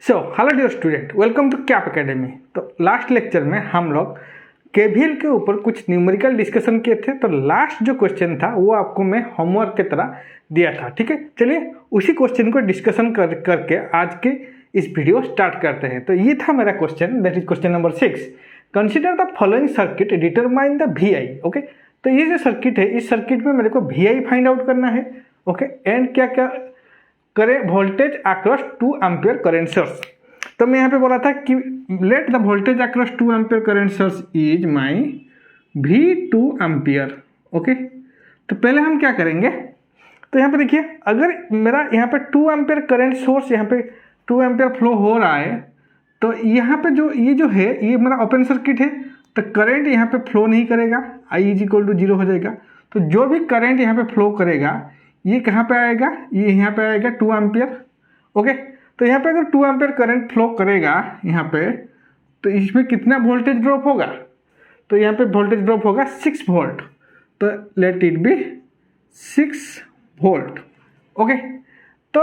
So hello dear student, welcome to Cap academy. तो last lecture में हम लोग केवीएल के ऊपर कुछ न्यूमेरिकल डिस्कशन किए थे। तो लास्ट जो क्वेश्चन था वो आपको मैं होमवर्क की तरह दिया था। ठीक है, चलिए उसी क्वेश्चन को डिस्कशन करके आज के इस वीडियो स्टार्ट करते हैं। तो ये था मेरा question, that is question number 6। Consider the following circuit, determine the VI। Okay, तो ये जो सर्किट है, इस सर्किट में मेरे को VI फाइंड आउट करना है। ओके, एंड क्या क्या करें, voltage across 2 ampere current source. तो मैं यहाँ पे बोला था कि let the voltage across 2 ampere current source is my V2 ampere. Okay, तो पहले हम क्या करेंगे, तो यहाँ पे देखिए, अगर मेरा यहाँ पे 2 एम्पियर करेंट सोर्स, यहाँ पे 2 एम्पियर फ्लो हो रहा है, तो यहाँ पे जो है ये मेरा ओपन सर्किट है, तो करंट यहाँ पे फ्लो नहीं करेगा, I इज इक्वल टू 0 हो जाएगा। तो जो भी करंट यहाँ पे फ्लो करेगा ये कहाँ पे आएगा, ये यहाँ पे आएगा 2 एम्पियर। ओके, तो यहाँ पे अगर 2 एम्पियर करंट फ्लो करेगा यहाँ पे, तो इसमें कितना वोल्टेज ड्रॉप होगा, तो यहाँ पे वोल्टेज ड्रॉप होगा 6 वोल्ट। तो let it be 6 volt. Okay, तो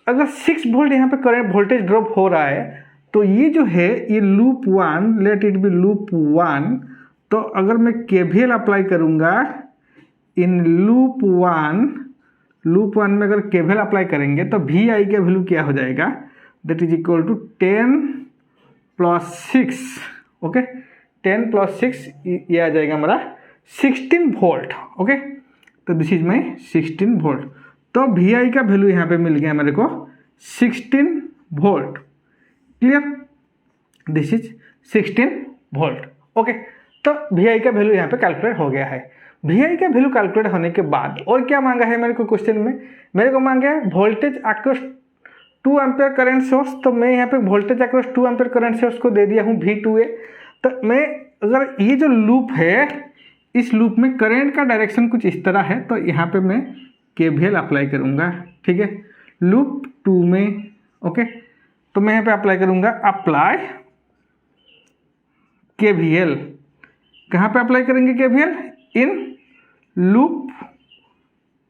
अगर 6 वोल्ट यहाँ पे करंट वोल्टेज ड्रॉप हो रहा है, तो ये जो है ये loop 1, let it be loop 1। तो अगर मैं KVL अप्लाई करूँगा इन लूप 1 में अगर KVL अप्लाई करेंगे तो VI का वैल्यू क्या हो जाएगा, that is equal to 10 + 6। Okay, 10 + 6 ये आ जाएगा हमारा 16 वोल्ट। ओके, तो दिस इज माई 16 वोल्ट। तो VI का वैल्यू यहाँ पे मिल गया मेरे को 16 volt. Clear, this is 16 volt. Okay, तो VI का वैल्यू यहाँ पे कैलकुलेट हो गया है। VI का वैल्यू कैलकुलेट होने के बाद और क्या मांगा है मेरे को क्वेश्चन में, मेरे को मांगा है voltage across 2 ampere current source. तो मैं यहाँ पे voltage across 2 ampere current source को दे दिया हूँ V2A। तो मैं अगर ये जो लूप है, इस लूप में करंट का डायरेक्शन कुछ इस तरह है, तो यहाँ पे मैं KVL अप्लाई करूँगा। ठीक है, लूप 2 में। ओके, तो मैं यहाँ पे अप्लाई करूँगा, अप्लाई KVL। कहाँ पे अप्लाई करेंगे KVL, इन लूप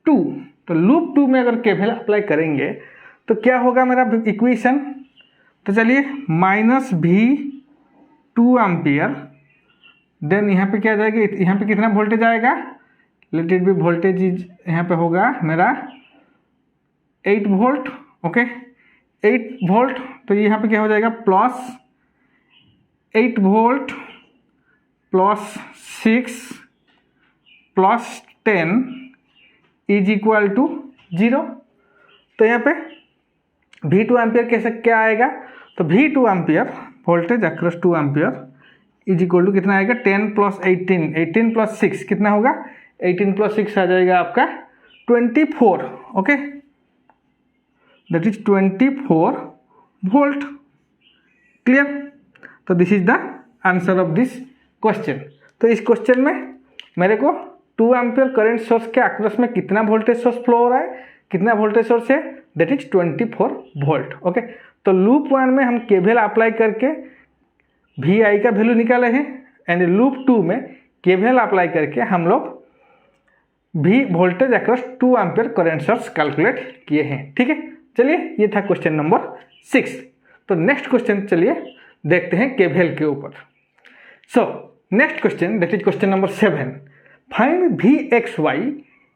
2। तो लूप 2 में अगर KVL अप्लाई करेंगे तो क्या होगा मेरा इक्वेशन, तो चलिए -V2 एम्पियर, देन यहाँ पे क्या जाएगा, यहाँ पे कितना वोल्टेज आएगा, let it be voltage is यहाँ पे होगा मेरा 8 वोल्ट। ओके, 8 वोल्ट, तो यहाँ पे क्या हो जाएगा, +8 वोल्ट +6 +10 इज इक्वल टू 0। तो यहाँ पे V2 एम्पियर कैसे क्या आएगा, तो V2 ampere voltage across 2 ampere is equal to कितना आएगा, 10 + 18, 18 + 6 कितना होगा, 18 + 6 आ जाएगा आपका 24। Okay, that is 24 volt. Clear, तो this is the answer of this question. तो इस क्वेश्चन में मेरे को 2 एम्पियर करंट सोर्स के अक्रॉस में कितना वोल्टेज सोर्स फ्लो हो रहा है, कितना वोल्टेज सोर्स है, दैट इज 24 वोल्ट। ओके, तो लूप 1 में हम KVL अप्लाई करके VI का वैल्यू निकाले हैं, एंड लूप 2 में KVL अप्लाई करके हम लोग voltage across 2 ampere current source calculate किए हैं। ठीक है, चलिए ये था क्वेश्चन नंबर 6। तो नेक्स्ट क्वेश्चन चलिए देखते हैं KVL के ऊपर। So next question, that is question number 7। Find VXY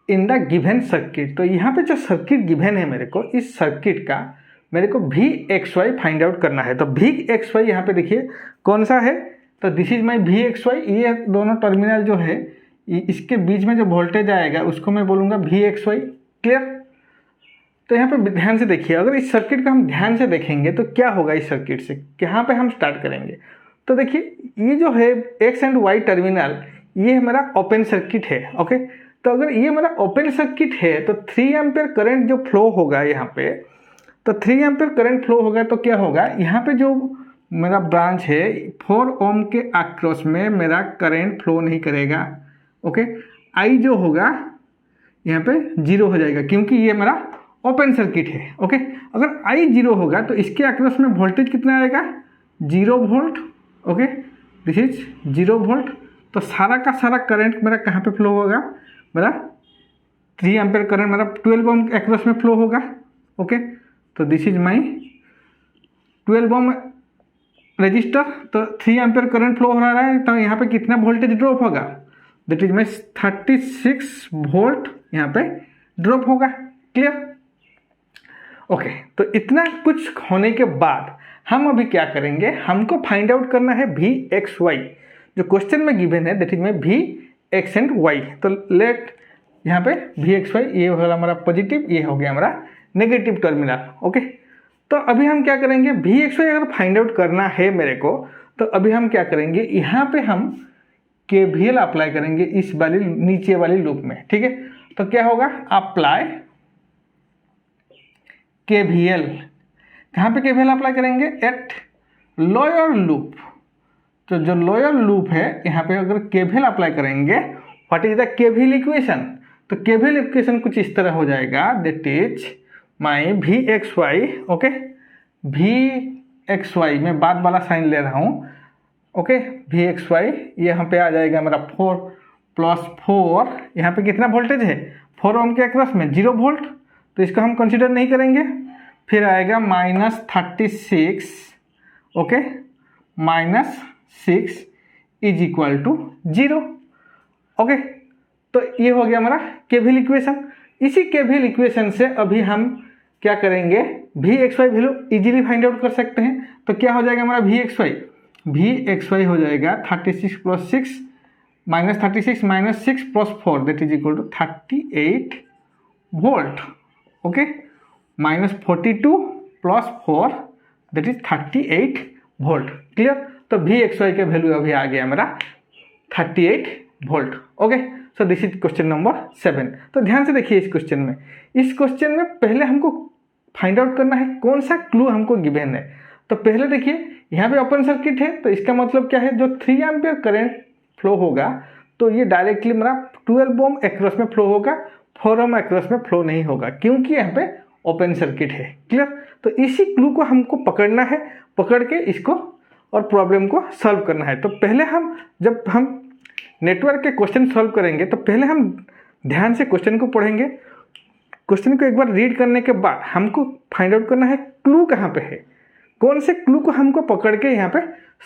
in the given circuit. तो यहाँ पे जो सर्किट गिवन है मेरे को, इस सर्किट का मेरे को VXY फाइंड आउट करना है। तो VXY यहाँ पे देखिए कौन सा है, तो दिस इज माई VXY। ये दोनों टर्मिनल जो है, इसके बीच में जो वोल्टेज आएगा उसको मैं बोलूँगा VXY। क्लियर, तो यहाँ पे ध्यान से देखिए, अगर इस सर्किट का हम ध्यान से देखेंगे तो क्या होगा इस सर्किट से, यहाँ पे हम स्टार्ट करेंगे। तो देखिए ये जो है X एंड Y टर्मिनल, ये मेरा ओपन सर्किट है। ओके, तो अगर ये मेरा ओपन सर्किट है तो 3 एम्पियर करंट जो फ्लो होगा यहाँ पे, तो 3 एम्पियर करंट फ्लो होगा तो क्या होगा, यहाँ पे जो मेरा ब्रांच है 4 ओम के अक्रॉस में मेरा करंट फ्लो नहीं करेगा। ओके, I जो होगा यहाँ पे 0 हो जाएगा, क्योंकि ये मेरा ओपन सर्किट है। ओके, अगर I 0 होगा तो इसके अक्रॉस में वोल्टेज कितना आएगा, 0 volt. Okay, this is 0 volt. तो सारा का सारा करंट मेरा कहाँ पे फ्लो होगा, मेरा 3 एम्पियर करंट मेरा 12 ओम के अक्रॉस में फ्लो होगा। ओके, तो this is my 12 ohm resistor, तो 3 एम्पियर करंट फ्लो हो रहा है, तो यहाँ पे कितना वोल्टेज ड्रॉप होगा, दैट इज में 36 वोल्ट यहाँ पे ड्रॉप होगा। क्लियर? ओके, तो इतना कुछ होने के बाद हम अभी क्या करेंगे, हमको फाइंड आउट करना है वी एक्स वाई, जो क्वेश्चन में गिवन है दैट इज में वी एक्स एंड वाई। तो लेट यहाँ पे वी एक्स वाई, ये होगा हमारा पॉजिटिव, ये हो गया हमारा नेगेटिव टर्मिनल। ओके, तो अभी हम क्या करेंगे, वी एक्स वाई अगर फाइंड आउट करना है मेरे को, तो अभी हम क्या करेंगे, यहाँ पे हम केवीएल अप्लाई करेंगे इस वाली नीचे वाली लूप में। ठीक है, तो क्या होगा, अप्लाई केवीएल, कहाँ पे केवीएल अप्लाई करेंगे, एट लोअर लूप। तो जो लोअर लूप है यहाँ पे अगर केवीएल अप्लाई करेंगे, what is the KVL equation, तो केवीएल इक्वेशन कुछ इस तरह हो जाएगा, that is my V X Y. Okay, V X Y में बाद वाला साइन ले रहा हूँ। ओके, वी एक्स वाई ये यहाँ पे आ जाएगा मेरा 4 + 4, यहाँ पे कितना वोल्टेज है, 4 ओम के अक्रॉस में 0 वोल्ट, तो इसको हम कंसिडर नहीं करेंगे। फिर आएगा -36, okay, -6 is equal to 0। Okay, तो ये हो गया हमारा केवीएल इक्वेशन। इसी केवीएल इक्वेशन से अभी हम क्या करेंगे, V X Y value easily find out कर सकते हैं। तो क्या हो जाएगा हमारा वी एक्स वाई हो जाएगा 36 + 6 -36 - 6 + 4 that is equal to 38 volt. Okay, -42 + 4 that is 38 volt. Clear? तो वी एक्स वाई का वैल्यू अभी आ गया मेरा 38 volt. Okay, so this is question number 7। तो ध्यान से देखिए इस क्वेश्चन में पहले हमको फाइंड आउट करना है कौन सा क्लू हमको गिवन है। तो पहले देखिए यहाँ पे ओपन सर्किट है, तो इसका मतलब क्या है, जो 3 एम्पियर करंट फ्लो होगा तो ये डायरेक्टली मेरा 12 ओम अक्रॉस में फ्लो होगा, 4 ओम अक्रॉस में फ्लो नहीं होगा, क्योंकि यहाँ पे ओपन सर्किट है। क्लियर? तो इसी क्लू को हमको पकड़ना है, पकड़ के इसको और प्रॉब्लम को सॉल्व करना है। तो पहले जब हम नेटवर्क के क्वेश्चन सॉल्व करेंगे, तो पहले हम ध्यान से क्वेश्चन को पढ़ेंगे। क्वेश्चन को एक बार रीड करने के बाद हमको फाइंड आउट करना है क्लू कहाँ पे है, कौन से क्लू को हमको पकड़ के यहाँ पे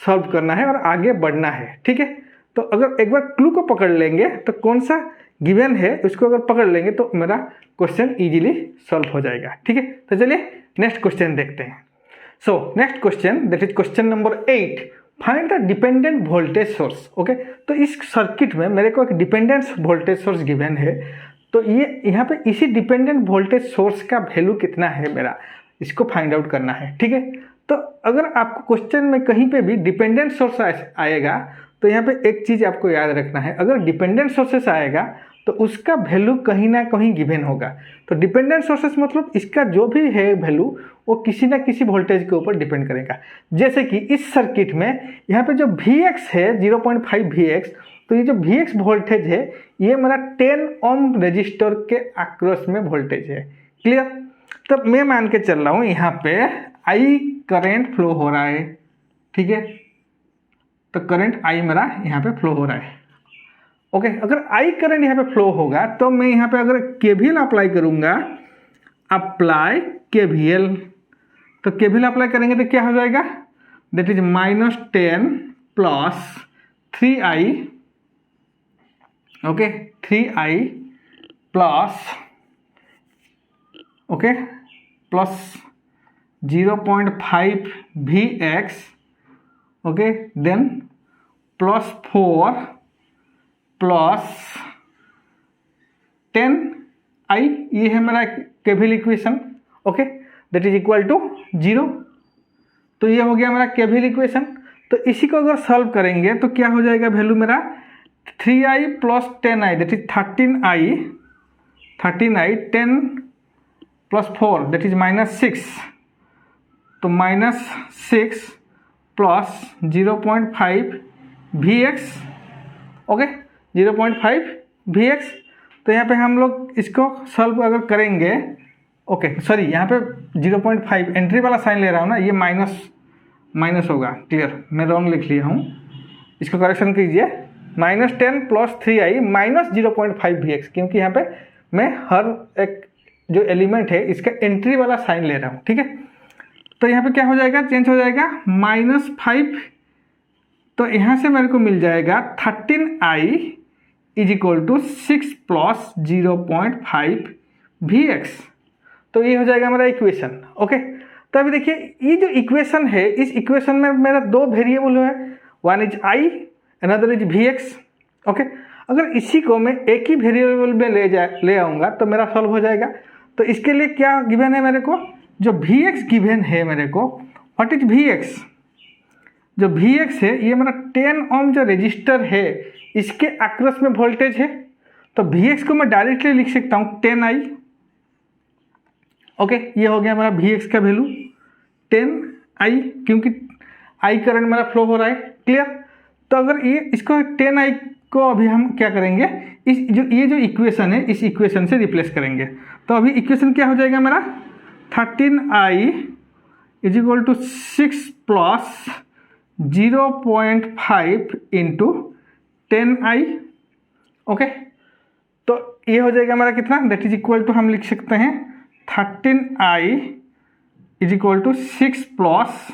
सॉल्व करना है और आगे बढ़ना है। ठीक है, तो अगर एक बार क्लू को पकड़ लेंगे तो कौन सा गिवन है उसको अगर पकड़ लेंगे तो मेरा क्वेश्चन इजीली सॉल्व हो जाएगा। ठीक है, तो चलिए नेक्स्ट क्वेश्चन देखते हैं। So next question that is question number 8, find the dependent voltage source. Okay, तो इस सर्किट में मेरे को एक डिपेंडेंट वोल्टेज सोर्स गिवन है, तो ये यहाँ पे इसी डिपेंडेंट वोल्टेज सोर्स का वैल्यू कितना है मेरा, इसको फाइंड आउट करना है। ठीक है, तो अगर आपको क्वेश्चन में कहीं पे भी डिपेंडेंट सोर्स आएगा तो यहाँ पे एक चीज़ आपको याद रखना है, अगर डिपेंडेंट सोर्सेस आएगा तो उसका वैल्यू कहीं ना कहीं गिवन होगा। तो डिपेंडेंट सोर्सेस मतलब इसका जो भी है वैल्यू वो किसी ना किसी वोल्टेज के ऊपर डिपेंड करेगा। जैसे कि इस सर्किट में यहाँ पे जो Vx है 0.5 Vx, तो ये जो Vx वोल्टेज है ये मेरा 10 ओम रजिस्टर के अक्रॉस में वोल्टेज है। क्लियर? तो मैं मान के चल रहा हूँ यहाँ पे I करंट फ्लो हो रहा है। ठीक है, तो करंट I मेरा यहाँ पे फ्लो हो रहा है। ओके, अगर I करंट यहाँ पे फ्लो होगा तो मैं यहाँ पे अगर केवीएल अप्लाई करूँगा, अप्लाई केवीएल, तो केवीएल अप्लाई करेंगे तो क्या हो जाएगा, that is -10 + 3I, okay, 3I plus, okay, plus 0.5 Vx, okay, then +4 plus 10I, ये है मेरा KVL equation. Okay, that is equal to 0। तो ये हो गया मेरा केवीएल इक्वेशन। तो इसी को अगर सॉल्व करेंगे तो क्या हो जाएगा वैल्यू मेरा 3I + 10I that is 13I, 10 + 4 that is -6, तो -6 प्लस 0.5 Vx, ओके, 0.5 Vx। तो यहाँ पे हम लोग इसको सॉल्व अगर करेंगे, ओके सॉरी यहाँ पे 0.5 एंट्री वाला साइन ले रहा हूँ ना, ये माइनस होगा। क्लियर, मैं रॉन्ग लिख लिया हूँ, इसको करेक्शन कीजिए। -10 + 3I -0.5 Vx, क्योंकि यहाँ पे मैं हर एक जो एलिमेंट है इसका एंट्री वाला साइन ले रहा हूँ। ठीक है, तो यहाँ पे क्या हो जाएगा, चेंज हो जाएगा -5। तो यहाँ से मेरे को मिल जाएगा 13i is equal to 6 plus 0.5 Vx। तो ये हो जाएगा मेरा इक्वेशन। ओके, तो अभी देखिए ये जो इक्वेशन है, इस इक्वेशन में मेरा दो वेरिएबल है, one is i another is Vx। Okay, अगर इसी को मैं एक ही वेरिएबल में ले आऊँगा तो मेरा सॉल्व हो जाएगा। तो इसके लिए क्या गिवन है मेरे को, जो Vx गिवन है मेरे को, व्हाट इज Vx, जो Vx है ये मेरा 10 ओम जो रजिस्टर है इसके अक्रॉस में वोल्टेज है। तो Vx को मैं डायरेक्टली लिख सकता हूँ 10i। ओके, ये हो गया मेरा Vx का वैल्यू 10i, क्योंकि i करंट मेरा फ्लो हो रहा है। क्लियर। तो अगर ये इसको 10i को अभी हम क्या करेंगे, ये जो इक्वेशन है इस इक्वेशन से रिप्लेस करेंगे। तो अभी इक्वेशन क्या हो जाएगा मेरा, 13i is equal to 6 plus 0.5 into 10i। Okay, तो ये हो जाएगा हमारा कितना, दैट इज इक्वल टू हम लिख सकते हैं 13i is equal to 6 plus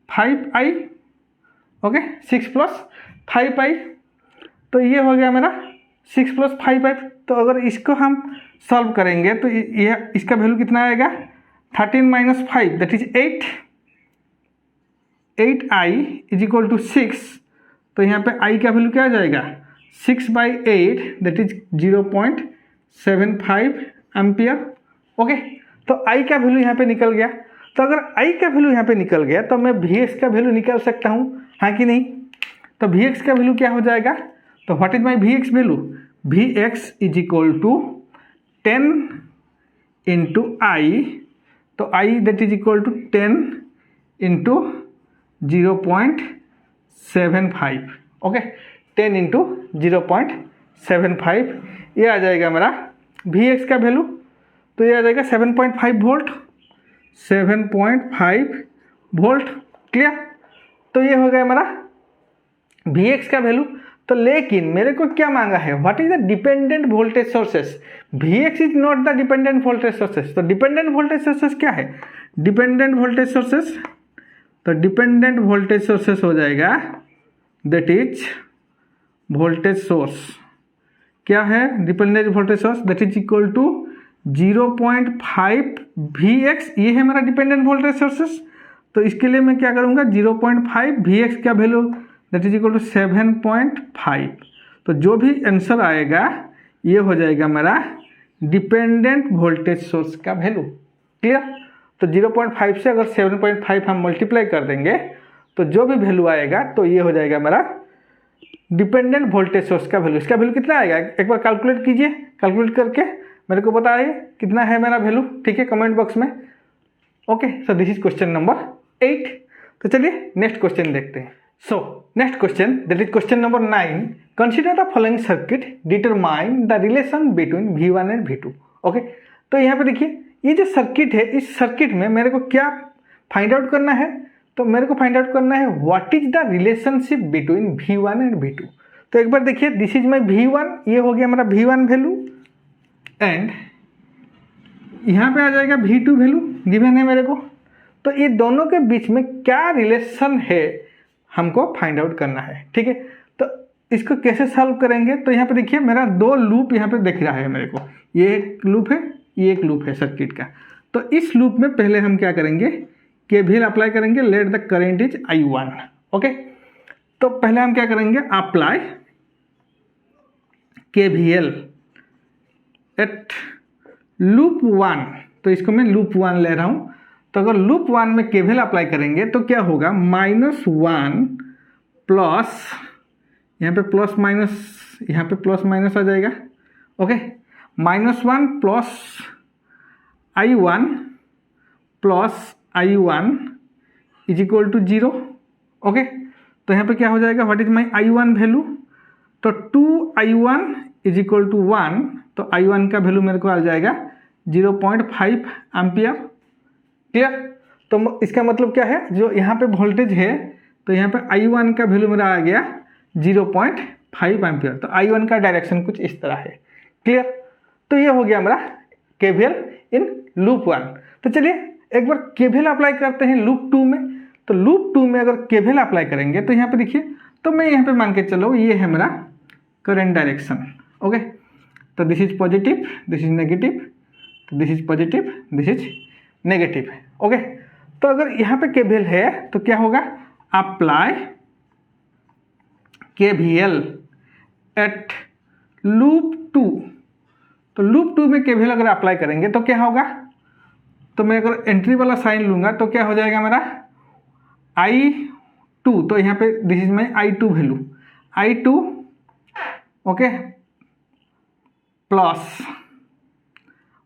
5i। Okay, 6 plus 5i, तो ये हो गया मेरा 6 प्लस 5i। तो अगर इसको हम सॉल्व करेंगे तो ये इसका वैल्यू कितना आएगा, 13 minus 5 that is 8i is equal to 6। तो यहाँ पे i का वैल्यू क्या आ जाएगा, 6/8 दैट इज 0.75 एम्पियर। ओके, तो i का वैल्यू यहाँ पे निकल गया। तो अगर i का वैल्यू यहाँ पे निकल गया तो मैं Vx का वैल्यू निकाल सकता हूँ, हाँ कि नहीं। तो Vx का वैल्यू क्या हो जाएगा, तो what is my Vx value, Vx is equal to 10 into i। तो i that is equal to 10 into 0.75। Okay, 10 into 0.75 ये आ जाएगा मेरा Vx का वैल्यू। तो ये आ जाएगा 7.5 वोल्ट, 7.5 वोल्ट। क्लियर। तो ये हो गया मेरा Vx का वैल्यू। तो लेकिन मेरे को क्या मांगा है, what is the dependent voltage sources, Vx is not the dependent voltage sources. तो डिपेंडेंट वोल्टेज सोर्सेस क्या है, डिपेंडेंट वोल्टेज सोर्सेस, तो डिपेंडेंट वोल्टेज सोर्सेस हो जाएगा दैट इज वोल्टेज सोर्स, क्या है dependent voltage source, that is equal to 0.5 Vx, ये है मेरा डिपेंडेंट वोल्टेज सोर्सेस। तो इसके लिए मैं क्या करूँगा, 0.5 Vx का value that is equal to 7.5। तो जो भी आंसर आएगा ये हो जाएगा मेरा डिपेंडेंट वोल्टेज सोर्स का वैल्यू। क्लियर। तो 0.5 से अगर 7.5 हम मल्टीप्लाई कर देंगे तो जो भी वैल्यू आएगा तो ये हो जाएगा मेरा डिपेंडेंट वोल्टेज सोर्स का वैल्यू। इसका वैल्यू कितना आएगा एक बार कैलकुलेट कीजिए, कैलकुलेट करके मेरे को बताइए कितना है मेरा वैल्यू, ठीक है, कमेंट बॉक्स में। Okay, so this is question number 8। तो चलिए नेक्स्ट क्वेश्चन देखते हैं। So next question that is question number 9, consider the following circuit, determine the relation between V1 and V2। Okay, तो यहाँ पे देखिए ये जो सर्किट है, इस सर्किट में मेरे को क्या फाइंड आउट करना है, तो मेरे को फाइंड आउट करना है what is the relationship between V1 and V2। तो एक बार देखिए दिस इज माई V1, ये हो गया मेरा V1 वैल्यू, एंड यहाँ पे आ जाएगा V2 वैल्यू गिवन है मेरे को। तो ये दोनों के बीच में क्या रिलेशन है हमको फाइंड आउट करना है, ठीक है। तो इसको कैसे सॉल्व करेंगे, तो यहाँ पे देखिए मेरा दो लूप यहाँ पे दिख रहा है मेरे को, ये एक लूप है, ये एक लूप है सर्किट का। तो इस लूप में पहले हम क्या करेंगे, KVL अप्लाई करेंगे, let the current is I1। Okay, तो पहले हम क्या करेंगे, अप्लाई KVL एट लूप 1। तो इसको मैं लूप 1 ले रहा हूँ। तो अगर लूप 1 में KVL अप्लाई करेंगे तो क्या होगा, -1 प्लस, यहाँ पे प्लस माइनस, यहाँ पे प्लस माइनस आ जाएगा। Okay, -1 plus I1 plus I1 is equal to 0। Okay, तो यहाँ पे क्या हो जाएगा, what is my I1 value, तो 2I1 इज इक्वल टू 1। तो I1 का वैल्यू मेरे को आ जाएगा 0.5 एम्पियर। क्लियर। तो इसका मतलब क्या है, जो यहाँ पे वोल्टेज है तो यहाँ पे I1 का वैल्यू मेरा आ गया 0.5 एम्पियर। तो I1 का डायरेक्शन कुछ इस तरह है। क्लियर। तो ये हो गया मेरा KVL इन लूप 1। तो चलिए एक बार केवीएल अप्लाई करते हैं लूप 2 में। तो लूप 2 में अगर केवीएल अप्लाई करेंगे तो यहाँ पे देखिए, तो मैं यहाँ पे मान के चलो ये है मेरा करंट डायरेक्शन। ओके, तो this is positive, this is negative, तो this is positive, this is negative. Okay, तो अगर यहाँ पे केवीएल है तो क्या होगा, अप्लाई केवीएल एट लूप 2। तो लूप 2 में केवीएल अगर अप्लाई करेंगे तो क्या होगा, तो मैं अगर एंट्री वाला साइन लूँगा तो क्या हो जाएगा मेरा I2। तो यहाँ पे this is my I2 value, I2 okay plus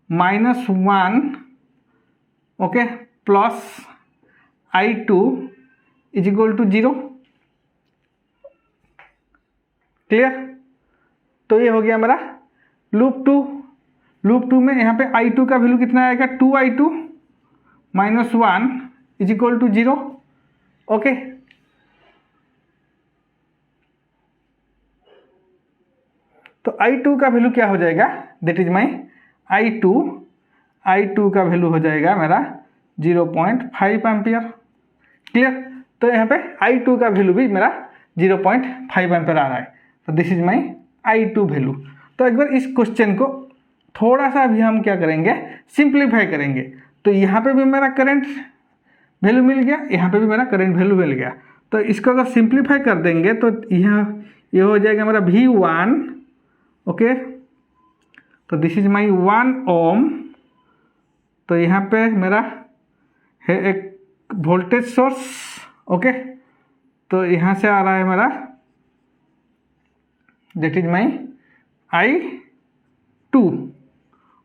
-1 okay plus I2 is equal to 0। Clear? तो ये हो गया मेरा लूप 2। लूप 2 में यहाँ पे I2 का वैल्यू कितना आएगा, 2I2 -1 is equal to 0। Okay, तो I2 का वैल्यू क्या हो जाएगा, दैट इज माई I2 का वैल्यू हो जाएगा मेरा 0.5 एम्पियर। क्लियर? तो यहाँ पे I2 का वैल्यू भी मेरा 0.5 एम्पियर आ रहा है। तो this is my I2 value. तो एक बार इस क्वेश्चन को थोड़ा सा भी हम क्या करेंगे, सिंप्लीफाई करेंगे। तो यहाँ पे भी मेरा करंट वैल्यू मिल गया, यहाँ पे भी मेरा करंट वैल्यू मिल गया। तो इसको अगर सिंप्लीफाई कर देंगे तो ये हो जाएगा मेरा V1। ओके, तो दिस इज माई 1 ओम। तो यहाँ पे मेरा है एक वोल्टेज सोर्स। ओके, तो यहाँ से आ रहा है मेरा that is my I2।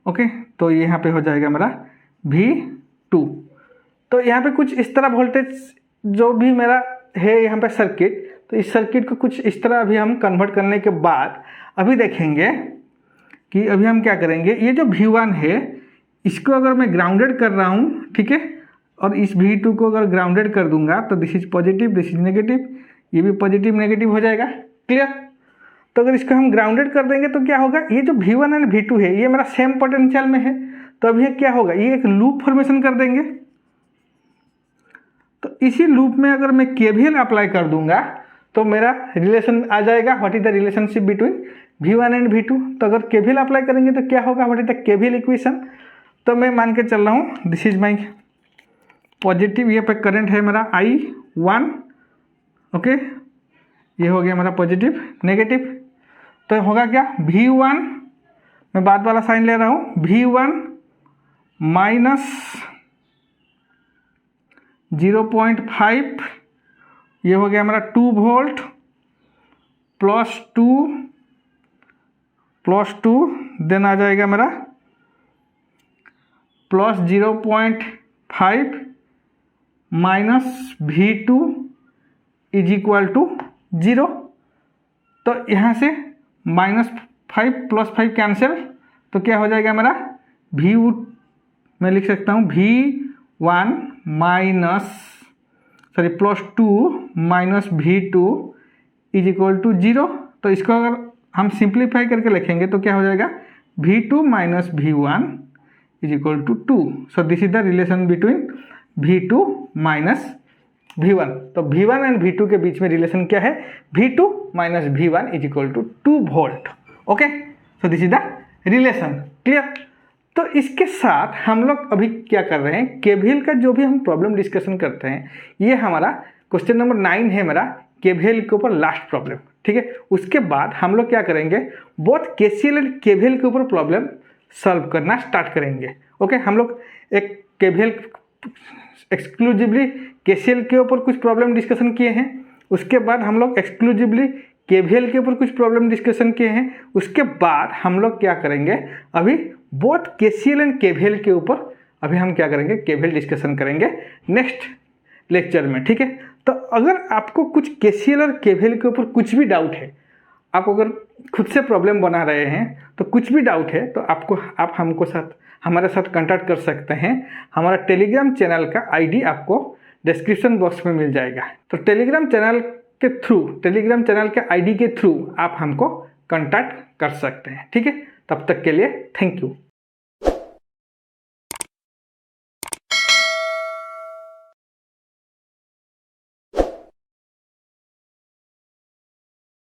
Okay, तो यहाँ पे हो जाएगा मेरा V2। तो यहाँ पे कुछ इस तरह वोल्टेज जो भी मेरा है यहाँ पे सर्किट, तो इस सर्किट को कुछ इस तरह अभी हम कन्वर्ट करने के बाद अभी देखेंगे कि अभी हम क्या करेंगे। ये जो V1 है इसको अगर मैं ग्राउंडेड कर रहा हूँ, ठीक है, और इस V2 को अगर ग्राउंडेड कर दूंगा तो this is positive, this is negative, ये भी पॉजिटिव नेगेटिव हो जाएगा। क्लियर? तो अगर इसको हम ग्राउंडेड कर देंगे तो क्या होगा, ये जो V1 एंड V2 है ये मेरा सेम पोटेंशियल में है। तो अभी क्या होगा, ये एक लूप फॉर्मेशन कर देंगे। तो इसी लूप में अगर मैं केवीएल अप्लाई कर दूंगा तो मेरा रिलेशन आ जाएगा, what is the relationship between V1 and V2। तो अगर केवीएल अप्लाई करेंगे तो क्या होगा, what is the KVL equation. तो मैं मान के चल रहा हूँ दिस इज माई पॉजिटिव, ये पे करंट है मेरा I1। ओके, ये हो गया मेरा पॉजिटिव नेगेटिव। तो होगा क्या, V1 मैं बाद वाला साइन ले रहा हूँ, V1 माइनस 0.5, ये हो गया मेरा 2 वोल्ट प्लस 2 देन आ जाएगा मेरा plus 0.5 minus V2 is equal to 0। तो यहाँ से -5 + 5 कैंसिल, तो क्या हो जाएगा मेरा मैं लिख सकता हूँ V1 plus 2 minus V2 is equal to 0। तो इसको अगर हम सिंप्लीफाई करके लिखेंगे तो क्या हो जाएगा, V2 minus V1 is equal to 2। So this is the relation between V2 minus V1। तो V1 एंड V2 के बीच में रिलेशन क्या है, V2 minus V1 is equal to 2 volt. Okay, so this is the relation. Clear? तो इसके साथ हम लोग अभी क्या कर रहे हैं, केवीएल का जो भी हम प्रॉब्लम डिस्कशन करते हैं, ये हमारा क्वेश्चन नंबर 9 है मेरा केवीएल के ऊपर लास्ट प्रॉब्लम। ठीक है, उसके बाद हम लोग क्या करेंगे, बोथ केसीएल एंड केवीएल के ऊपर प्रॉब्लम सॉल्व करना स्टार्ट करेंगे। ओके, हम लोग एक केवीएल एक्सक्लूसिवली केसीएल के ऊपर कुछ प्रॉब्लम डिस्कशन किए हैं, उसके बाद हम लोग एक्सक्लूसिवली केवीएल के ऊपर कुछ प्रॉब्लम डिस्कशन किए हैं, उसके बाद हम लोग क्या करेंगे, अभी बोथ केसीएल एंड केवीएल के ऊपर अभी हम क्या करेंगे, केवीएल डिस्कशन करेंगे नेक्स्ट लेक्चर में। ठीक है, तो अगर आपको कुछ केसीएल और केवीएल के ऊपर कुछ भी डाउट है, आप अगर खुद से प्रॉब्लम बना रहे हैं तो कुछ भी डाउट है तो आप हमको हमारे साथ कांटेक्ट कर सकते हैं। हमारा टेलीग्राम चैनल का आईडी आपको डिस्क्रिप्शन बॉक्स में मिल जाएगा। तो टेलीग्राम चैनल के आईडी के थ्रू आप हमको कांटेक्ट कर सकते हैं। ठीक है, तब तक के लिए थैंक यू।